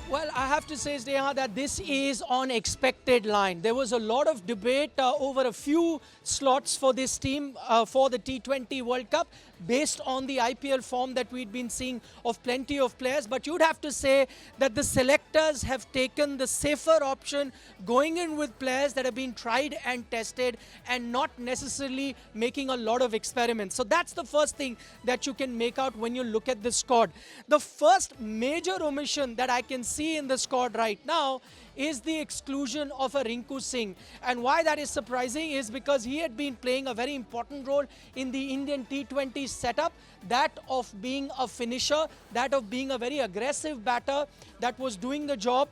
Well, I have to say, Sneha, that this is on expected line. There was a lot of debate over a few slots for this team for the T20 World Cup based on the IPL form that we'd been seeing of plenty of players. But you'd have to say that the selectors have taken the safer option, going in with players that have been tried and tested and not necessarily making a lot of experiments. So that's the first thing that you can make out when you look at the squad. The first major omission that I can see in the squad right now is the exclusion of a Rinku Singh. And why that is surprising is because he had been playing a very important role in the Indian T20 setup, that of being a finisher, that of being a very aggressive batter that was doing the job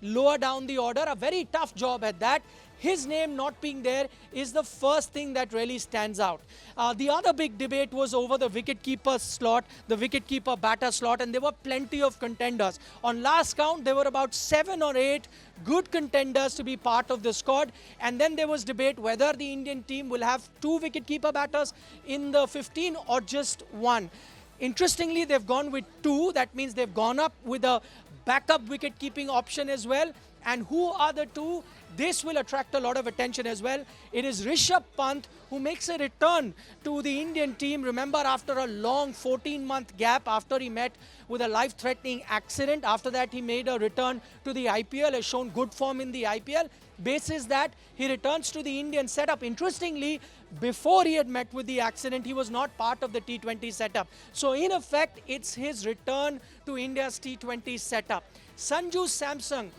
lower down the order, a very tough job at that. His name not being there is the first thing that really stands out. The other big debate was over the wicketkeeper slot, the wicketkeeper batter slot, and there were plenty of contenders. On last count, there were about 7 or 8 good contenders to be part of the squad. And then there was debate whether the Indian team will have 2 wicketkeeper batters in the 15 or just 1. Interestingly, they've gone with 2. That means they've gone up with a backup wicket-keeping option as well. And who are the 2? This will attract a lot of attention as well. It is Rishabh Pant who makes a return to the Indian team. Remember, after a long 14-month gap, after he met with a life-threatening accident, after that he made a return to the IPL, has shown good form in the IPL. Basis that, he returns to the Indian setup. Interestingly, before he had met with the accident, he was not part of the T20 setup. So in effect, it's his return to India's T20 setup. Sanju Samson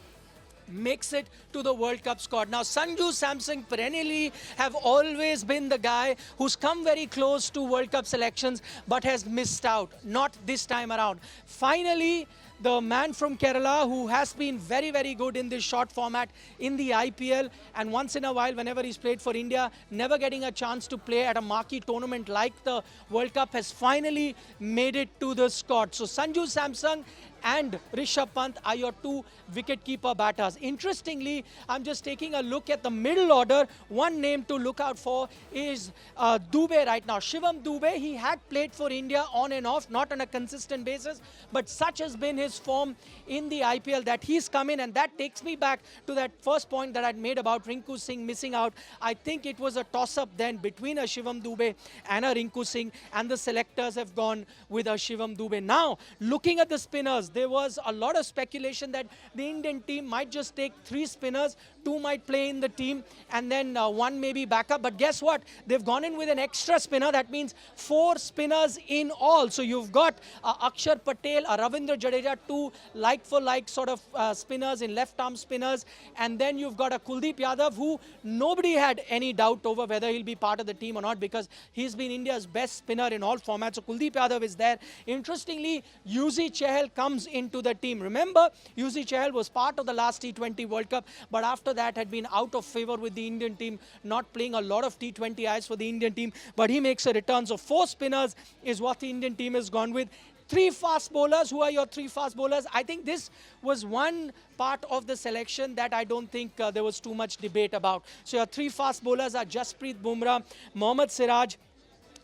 makes it to the World Cup squad. Now, Sanju Samson perennially have always been the guy who's come very close to World Cup selections but has missed out. Not this time around. Finally, the man from Kerala who has been very, very good in this short format in the IPL, and once in a while, whenever he's played for India, never getting a chance to play at a marquee tournament like the World Cup, has finally made it to the squad. So Sanju Samson and Rishabh Pant are your 2 wicket-keeper batters. Interestingly, I'm just taking a look at the middle order. One name to look out for is Dube right now. Shivam Dube, he had played for India on and off, not on a consistent basis, but such has been his form in the IPL that he's come in, and that takes me back to that first point that I'd made about Rinku Singh missing out. I think it was a toss-up then between a Shivam Dube and a Rinku Singh, and the selectors have gone with a Shivam Dube. Now, looking at the spinners, there was a lot of speculation that the Indian team might just take 3 spinners, 2 might play in the team, and then 1 maybe backup. But guess what? They've gone in with an extra spinner. That means 4 spinners in all. So you've got Akshar Patel, Ravindra Jadeja, 2 like-for-like sort of spinners in left-arm spinners. And then you've got a Kuldeep Yadav, who nobody had any doubt over whether he'll be part of the team or not, because he's been India's best spinner in all formats. So Kuldeep Yadav is there. Interestingly, Yuzi Chahal comes into the team. Remember, Yuzi Chahal was part of the last T20 World Cup, but after that had been out of favor with the Indian team, not playing a lot of T20 Is for the Indian team, but he makes a return. So 4 spinners is what the Indian team has gone with. 3 fast bowlers. Who are your 3 fast bowlers? I think this was one part of the selection that I don't think there was too much debate about. So your 3 fast bowlers are Jasprit Bumrah, Mohammad Siraj,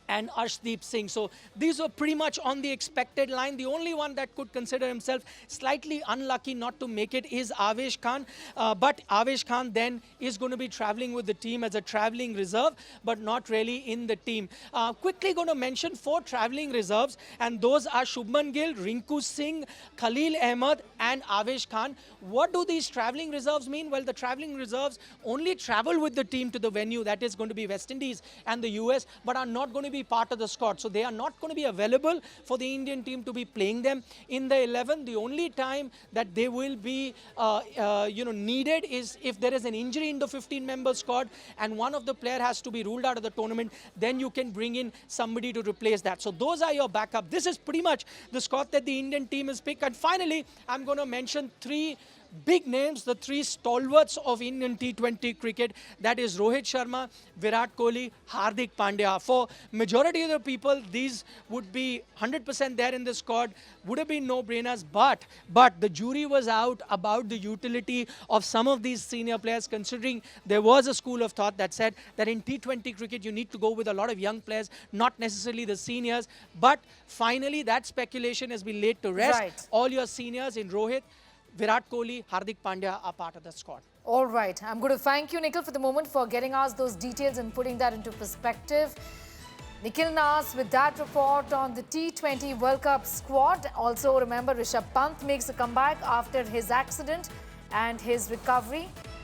and Arshdeep Singh. So these were pretty much on the expected line. The only one that could consider himself slightly unlucky not to make it is Avesh Khan. But Avesh Khan then is going to be traveling with the team as a traveling reserve, but not really in the team. Quickly going to mention 4 traveling reserves, and those are Shubman Gill, Rinku Singh, Khalil Ahmed, and Avesh Khan. What do these traveling reserves mean? Well, the traveling reserves only travel with the team to the venue, that is going to be West Indies and the US, but are not going to be part of the squad. So they are not going to be available for the Indian team to be playing them in the 11. The only time that they will be needed is if there is an injury in the 15-member squad and one of the player has to be ruled out of the tournament, then you can bring in somebody to replace that. So those are your backup. This is pretty much the squad that the Indian team has picked. And finally, I'm going to mention 3 big names, the 3 stalwarts of Indian T20 cricket. That is Rohit Sharma, Virat Kohli, Hardik Pandya. For majority of the people, these would be 100% there in the squad, would have been no-brainers, but the jury was out about the utility of some of these senior players, considering there was a school of thought that said that in T20 cricket you need to go with a lot of young players, not necessarily the seniors. But finally that speculation has been laid to rest. Right. All your seniors in Rohit, Virat Kohli, Hardik Pandya are part of the squad. All right. I'm going to thank you, Nikhil, for the moment, for getting us those details and putting that into perspective. Nikhil Nas with that report on the T20 World Cup squad. Also, remember, Rishabh Pant makes a comeback after his accident and his recovery.